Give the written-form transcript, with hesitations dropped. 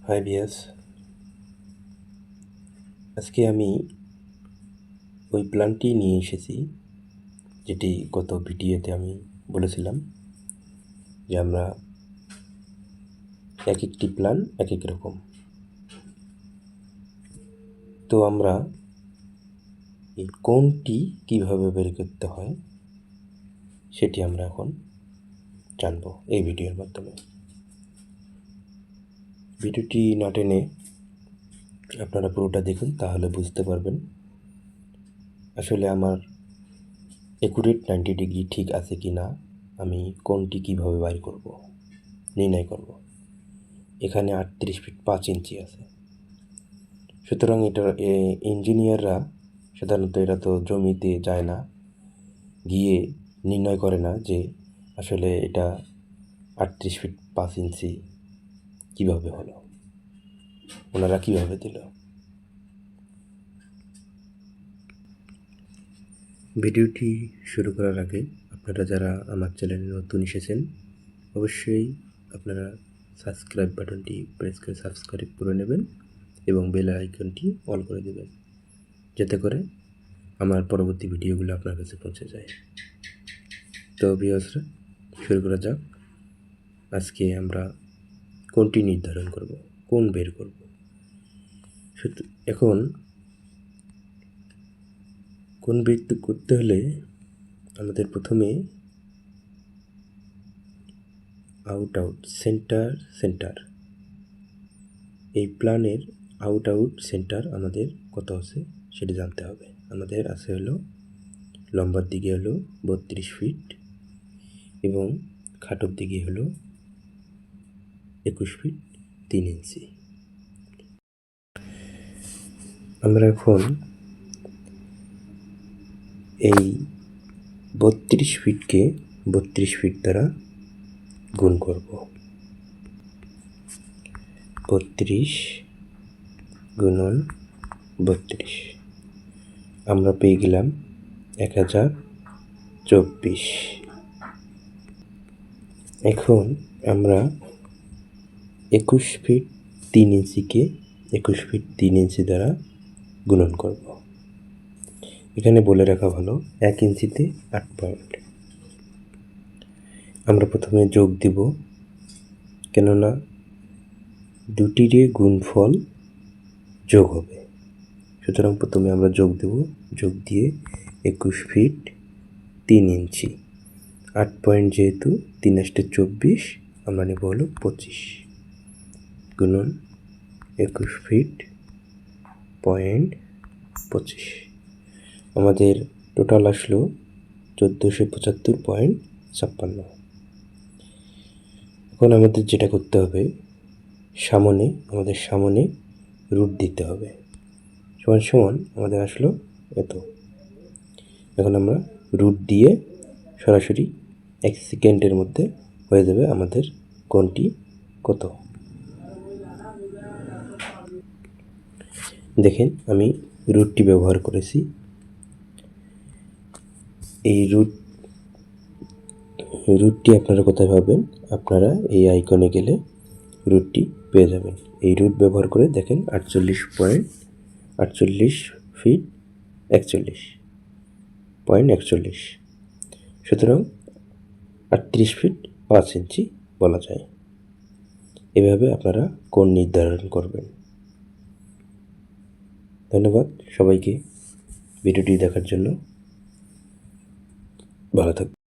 High বিয়াস, আজকে আমি ওই প্ল্যানটি নিয়ে এসেছি যেটি গত ভিডিওতে আমি বলেছিলাম যে আমরা এক একটি প্ল্যান এক এক রকম। তো আমরা এই কোনটি কীভাবে বের করতে হয় সেটি আমরা এখন জানব এই ভিডিওর মাধ্যমে। ভিডিওটি না টেনে আপনারা পুরোটা দেখুন, তাহলে বুঝতে পারবেন আসলে আমার অ্যাকুরেট 90 ডিগ্রি ঠিক আছে কি না, আমি কোনটি কীভাবে বাইর করব, নির্ণয় করব। এখানে 38 ফিট 5 ইঞ্চি আছে। সুতরাং এটা ইঞ্জিনিয়াররা সাধারণত এরা তো জমিতে যায় না, গিয়ে নির্ণয় করে না যে আসলে এটা 38 ফিট 5 ইঞ্চি কীভাবে হলো, ওনারা কীভাবে দিল। ভিডিওটি শুরু করার আগে আপনারা যারা আমার চ্যানেলে নতুন এসেছেন অবশ্যই আপনারা সাবস্ক্রাইব বাটনটি প্রেস করে সাবস্ক্রাইব করে নেবেন এবং বেল আইকনটি অল করে দেবেন, যাতে করে আমার পরবর্তী ভিডিওগুলো আপনার কাছে পৌঁছে যায়। তো ভিউয়ার্সরা, শুরু করা যাক। আজকে আমরা কোনটি নির্ধারণ করব, কোন বের করব। এখন কোন বের করতে হলে আমাদের প্রথমে আউট সেন্টার এই প্ল্যানের আউট সেন্টার আমাদের কত আছে সেটি জানতে হবে। আমাদের আছে হলো লম্বার দিকে হলো 32 ফিট এবং খাটোর দিকে হলো 21 ফিট 3 ইঞ্চি। আমরা এখন এই 32 ফিটকে 32 ফিট দ্বারা গুণ করব। 32 গুণন 32 আমরা পেয়ে গেলাম 1024। এখন আমরা 21 ফিট 3 ইঞ্চিকে 21 ফিট 3 ইঞ্চি দ্বারা গুণন করব। এখানে বলে রাখা ভালো 1 ইঞ্চিতে 8 পয়েন্ট। আমরা প্রথমে যোগ দিব, কেননা দুটিরই গুণফল যোগ হবে। সুতরাং প্রথমে আমরা যোগ দেব, যোগ দিয়ে 21 ফিট 3 ইঞ্চি 8 পয়েন্ট, যেহেতু 3 × 24 আমরা নেব হলো 25 গুণন 21 ফিট পয়েন্ট 25। আমাদের টোটাল আসলো 1475.56। এখন আমাদের যেটা করতে হবে, আমাদের সামনে রুট দিতে হবে। সমান আমাদের আসলো এত। এখন আমরা রুট দিয়ে সরাসরি 1 সেকেন্ডের মধ্যে হয়ে যাবে আমাদের কোণটি কত। দেখেন আমি রুটটি ব্যবহার করেছি। এই রুটটি আপনারা কোথায় পাবেন? আপনারা এই আইকনে গেলে রুটটি পেয়ে যাবেন। এই রুট ব্যবহার করে দেখেন 48 ফিট 41.41। সুতরাং 38 ফিট 5 ইঞ্চি বলা যায়। এভাবে আপনারা কোণ নির্ধারণ করবেন। ধন্যবাদ সবাইকে ভিডিওটি দেখার জন্য। ভালো থাকবেন।